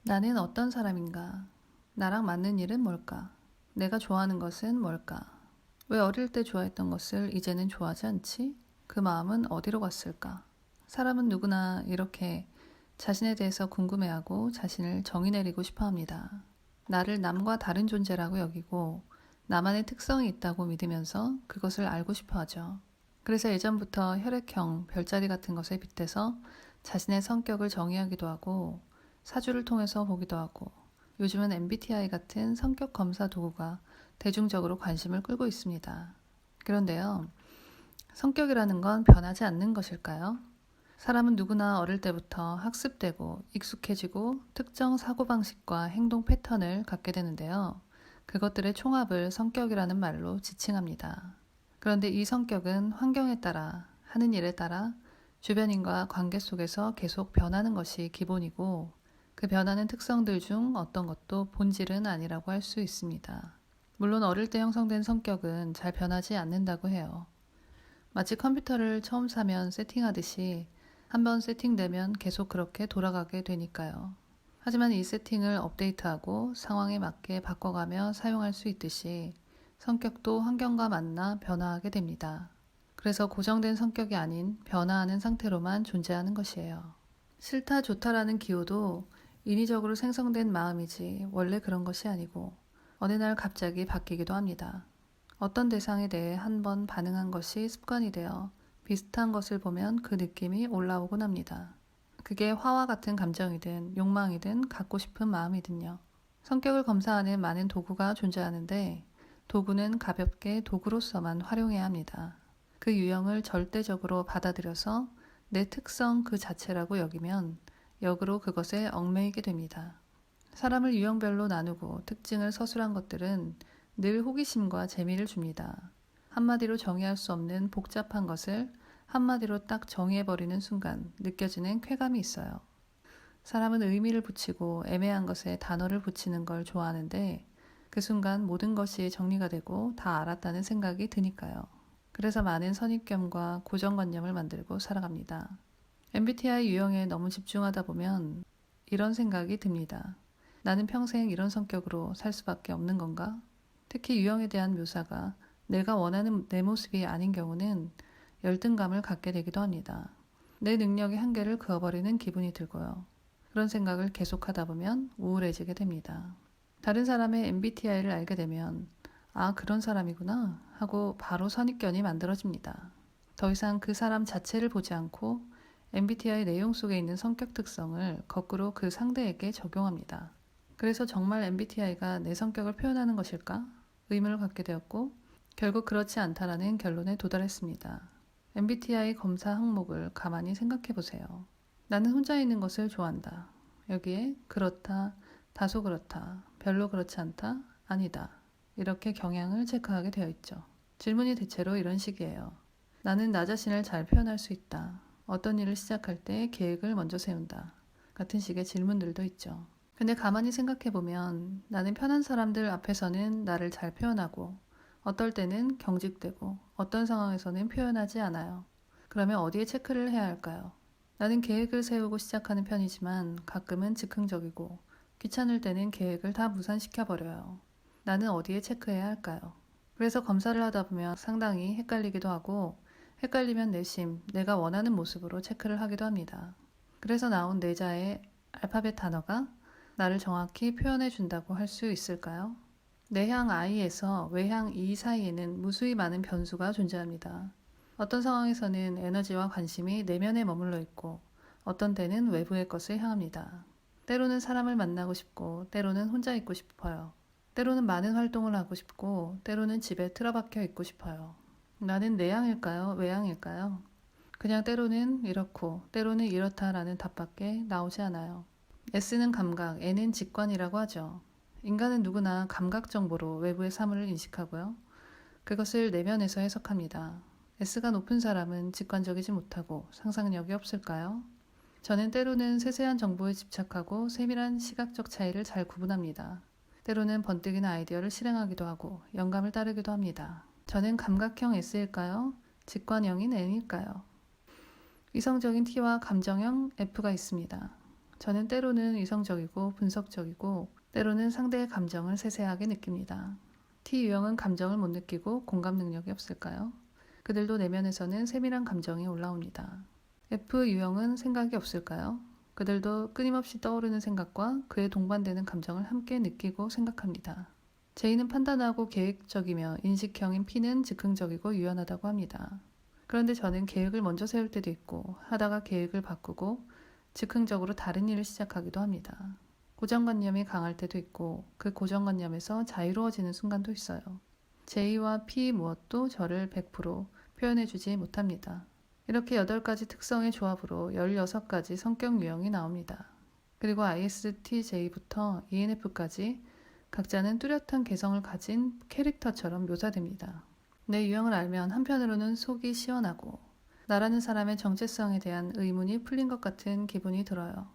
나는 어떤 사람인가? 나랑 맞는 일은 뭘까? 내가 좋아하는 것은 뭘까? 왜 어릴 때 좋아했던 것을 이제는 좋아하지 않지? 그 마음은 어디로 갔을까? 사람은 누구나 이렇게 자신에 대해서 궁금해하고 자신을 정의 내리고 싶어 합니다. 나를 남과 다른 존재라고 여기고 나만의 특성이 있다고 믿으면서 그것을 알고 싶어 하죠. 그래서 예전부터 혈액형, 별자리 같은 것에 빗대서 자신의 성격을 정의하기도 하고 사주를 통해서 보기도 하고 요즘은 MBTI 같은 성격 검사 도구가 대중적으로 관심을 끌고 있습니다. 그런데요, 성격이라는 건 변하지 않는 것일까요? 사람은 누구나 어릴 때부터 학습되고 익숙해지고 특정 사고방식과 행동 패턴을 갖게 되는데요. 그것들의 총합을 성격이라는 말로 지칭합니다. 그런데 이 성격은 환경에 따라, 하는 일에 따라 주변인과 관계 속에서 계속 변하는 것이 기본이고 그 변하는 특성들 중 어떤 것도 본질은 아니라고 할 수 있습니다. 물론 어릴 때 형성된 성격은 잘 변하지 않는다고 해요. 마치 컴퓨터를 처음 사면 세팅하듯이 한번 세팅되면 계속 그렇게 돌아가게 되니까요. 하지만 이 세팅을 업데이트하고 상황에 맞게 바꿔가며 사용할 수 있듯이 성격도 환경과 만나 변화하게 됩니다. 그래서 고정된 성격이 아닌 변화하는 상태로만 존재하는 것이에요. 싫다 좋다라는 기호도 인위적으로 생성된 마음이지 원래 그런 것이 아니고 어느 날 갑자기 바뀌기도 합니다. 어떤 대상에 대해 한번 반응한 것이 습관이 되어 비슷한 것을 보면 그 느낌이 올라오곤 합니다. 그게 화와 같은 감정이든 욕망이든 갖고 싶은 마음이든요. 성격을 검사하는 많은 도구가 존재하는데 도구는 가볍게 도구로서만 활용해야 합니다. 그 유형을 절대적으로 받아들여서 내 특성 그 자체라고 여기면 역으로 그것에 얽매이게 됩니다. 사람을 유형별로 나누고 특징을 서술한 것들은 늘 호기심과 재미를 줍니다. 한마디로 정의할 수 없는 복잡한 것을 한마디로 딱 정의해버리는 순간 느껴지는 쾌감이 있어요. 사람은 의미를 붙이고 애매한 것에 단어를 붙이는 걸 좋아하는데 그 순간 모든 것이 정리가 되고 다 알았다는 생각이 드니까요. 그래서 많은 선입견과 고정관념을 만들고 살아갑니다. MBTI 유형에 너무 집중하다 보면 이런 생각이 듭니다. 나는 평생 이런 성격으로 살 수밖에 없는 건가? 특히 유형에 대한 묘사가 내가 원하는 내 모습이 아닌 경우는 열등감을 갖게 되기도 합니다. 내 능력의 한계를 그어버리는 기분이 들고요. 그런 생각을 계속하다 보면 우울해지게 됩니다. 다른 사람의 MBTI를 알게 되면 아, 그런 사람이구나 하고 바로 선입견이 만들어집니다. 더 이상 그 사람 자체를 보지 않고 MBTI 내용 속에 있는 성격 특성을 거꾸로 그 상대에게 적용합니다. 그래서 정말 MBTI가 내 성격을 표현하는 것일까? 의문을 갖게 되었고 결국 그렇지 않다라는 결론에 도달했습니다. MBTI 검사 항목을 가만히 생각해 보세요. 나는 혼자 있는 것을 좋아한다. 여기에 그렇다, 다소 그렇다, 별로 그렇지 않다, 아니다. 이렇게 경향을 체크하게 되어 있죠. 질문이 대체로 이런 식이에요. 나는 나 자신을 잘 표현할 수 있다. 어떤 일을 시작할 때 계획을 먼저 세운다. 같은 식의 질문들도 있죠. 근데 가만히 생각해보면 나는 편한 사람들 앞에서는 나를 잘 표현하고 어떨 때는 경직되고 어떤 상황에서는 표현하지 않아요. 그러면 어디에 체크를 해야 할까요? 나는 계획을 세우고 시작하는 편이지만 가끔은 즉흥적이고 귀찮을 때는 계획을 다 무산시켜버려요. 나는 어디에 체크해야 할까요? 그래서 검사를 하다 보면 상당히 헷갈리기도 하고 헷갈리면 내심 내가 원하는 모습으로 체크를 하기도 합니다. 그래서 나온 내자의 알파벳 단어가 나를 정확히 표현해 준다고 할 수 있을까요? 내향 I에서 외향 E 사이에는 무수히 많은 변수가 존재합니다. 어떤 상황에서는 에너지와 관심이 내면에 머물러 있고 어떤 때는 외부의 것을 향합니다. 때로는 사람을 만나고 싶고 때로는 혼자 있고 싶어요. 때로는 많은 활동을 하고 싶고 때로는 집에 틀어박혀 있고 싶어요. 나는 내향일까요? 외향일까요? 그냥 때로는 이렇고 때로는 이렇다라는 답밖에 나오지 않아요. S는 감각, N은 직관이라고 하죠. 인간은 누구나 감각 정보로 외부의 사물을 인식하고요. 그것을 내면에서 해석합니다. S가 높은 사람은 직관적이지 못하고 상상력이 없을까요? 저는 때로는 세세한 정보에 집착하고 세밀한 시각적 차이를 잘 구분합니다. 때로는 번뜩이는 아이디어를 실행하기도 하고 영감을 따르기도 합니다. 저는 감각형 S일까요? 직관형인 N일까요? 이성적인 T와 감정형 F가 있습니다. 저는 때로는 이성적이고 분석적이고 때로는 상대의 감정을 세세하게 느낍니다. T 유형은 감정을 못 느끼고 공감 능력이 없을까요? 그들도 내면에서는 세밀한 감정이 올라옵니다. F 유형은 생각이 없을까요? 그들도 끊임없이 떠오르는 생각과 그에 동반되는 감정을 함께 느끼고 생각합니다. J는 판단하고 계획적이며 인식형인 P는 즉흥적이고 유연하다고 합니다. 그런데 저는 계획을 먼저 세울 때도 있고 하다가 계획을 바꾸고 즉흥적으로 다른 일을 시작하기도 합니다. 고정관념이 강할 때도 있고 그 고정관념에서 자유로워지는 순간도 있어요. J와 P 무엇도 저를 100% 표현해주지 못합니다. 이렇게 8가지 특성의 조합으로 16가지 성격 유형이 나옵니다. 그리고 ISTJ부터 ENF까지 각자는 뚜렷한 개성을 가진 캐릭터처럼 묘사됩니다. 내 유형을 알면 한편으로는 속이 시원하고 나라는 사람의 정체성에 대한 의문이 풀린 것 같은 기분이 들어요.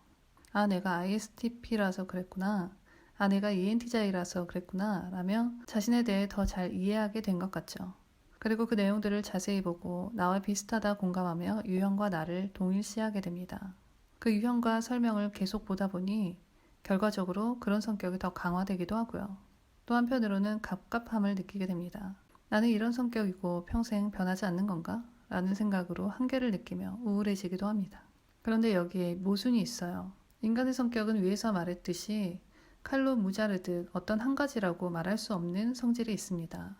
아, 내가 ISTP라서 그랬구나. 아, 내가 ENTJ라서 그랬구나. 라며 자신에 대해 더 잘 이해하게 된 것 같죠. 그리고 그 내용들을 자세히 보고 나와 비슷하다 공감하며 유형과 나를 동일시하게 됩니다. 그 유형과 설명을 계속 보다 보니 결과적으로 그런 성격이 더 강화되기도 하고요. 또 한편으로는 갑갑함을 느끼게 됩니다. 나는 이런 성격이고 평생 변하지 않는 건가? 라는 생각으로 한계를 느끼며 우울해지기도 합니다. 그런데 여기에 모순이 있어요. 인간의 성격은 위에서 말했듯이 칼로 무자르듯 어떤 한 가지라고 말할 수 없는 성질이 있습니다.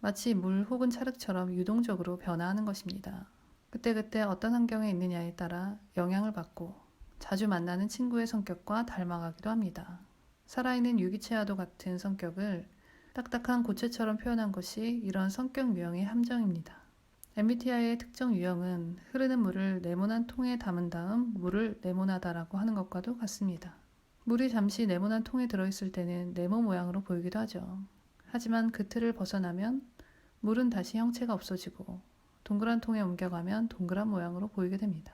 마치 물 혹은 찰흙처럼 유동적으로 변화하는 것입니다. 그때그때 어떤 환경에 있느냐에 따라 영향을 받고 자주 만나는 친구의 성격과 닮아가기도 합니다. 살아있는 유기체와도 같은 성격을 딱딱한 고체처럼 표현한 것이 이런 성격 유형의 함정입니다. MBTI의 특정 유형은 흐르는 물을 네모난 통에 담은 다음 물을 네모나다라고 하는 것과도 같습니다. 물이 잠시 네모난 통에 들어있을 때는 네모 모양으로 보이기도 하죠. 하지만 그 틀을 벗어나면 물은 다시 형체가 없어지고 동그란 통에 옮겨가면 동그란 모양으로 보이게 됩니다.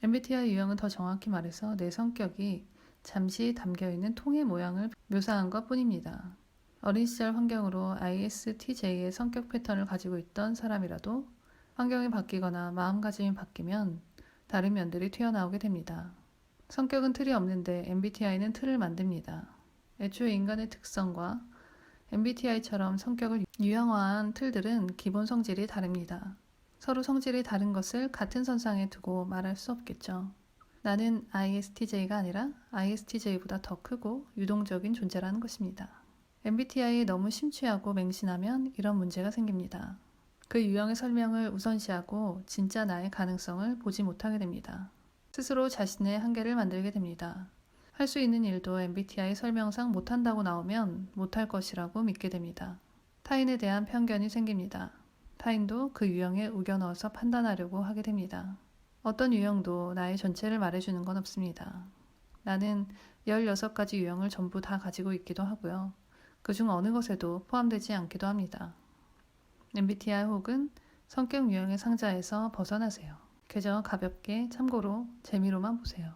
MBTI 유형은 더 정확히 말해서 내 성격이 잠시 담겨있는 통의 모양을 묘사한 것 뿐입니다. 어린 시절 환경으로 ISTJ의 성격 패턴을 가지고 있던 사람이라도 환경이 바뀌거나 마음가짐이 바뀌면 다른 면들이 튀어나오게 됩니다. 성격은 틀이 없는데 MBTI는 틀을 만듭니다. 애초에 인간의 특성과 MBTI처럼 성격을 유형화한 틀들은 기본 성질이 다릅니다. 서로 성질이 다른 것을 같은 선상에 두고 말할 수 없겠죠. 나는 ISTJ가 아니라 ISTJ보다 더 크고 유동적인 존재라는 것입니다. MBTI에 너무 심취하고 맹신하면 이런 문제가 생깁니다. 그 유형의 설명을 우선시하고 진짜 나의 가능성을 보지 못하게 됩니다. 스스로 자신의 한계를 만들게 됩니다. 할 수 있는 일도 MBTI 설명상 못한다고 나오면 못할 것이라고 믿게 됩니다. 타인에 대한 편견이 생깁니다. 타인도 그 유형에 우겨 넣어서 판단하려고 하게 됩니다. 어떤 유형도 나의 전체를 말해주는 건 없습니다. 나는 16가지 유형을 전부 다 가지고 있기도 하고요. 그중 어느 것에도 포함되지 않기도 합니다. MBTI 혹은 성격 유형의 상자에서 벗어나세요. 그저 가볍게 참고로 재미로만 보세요.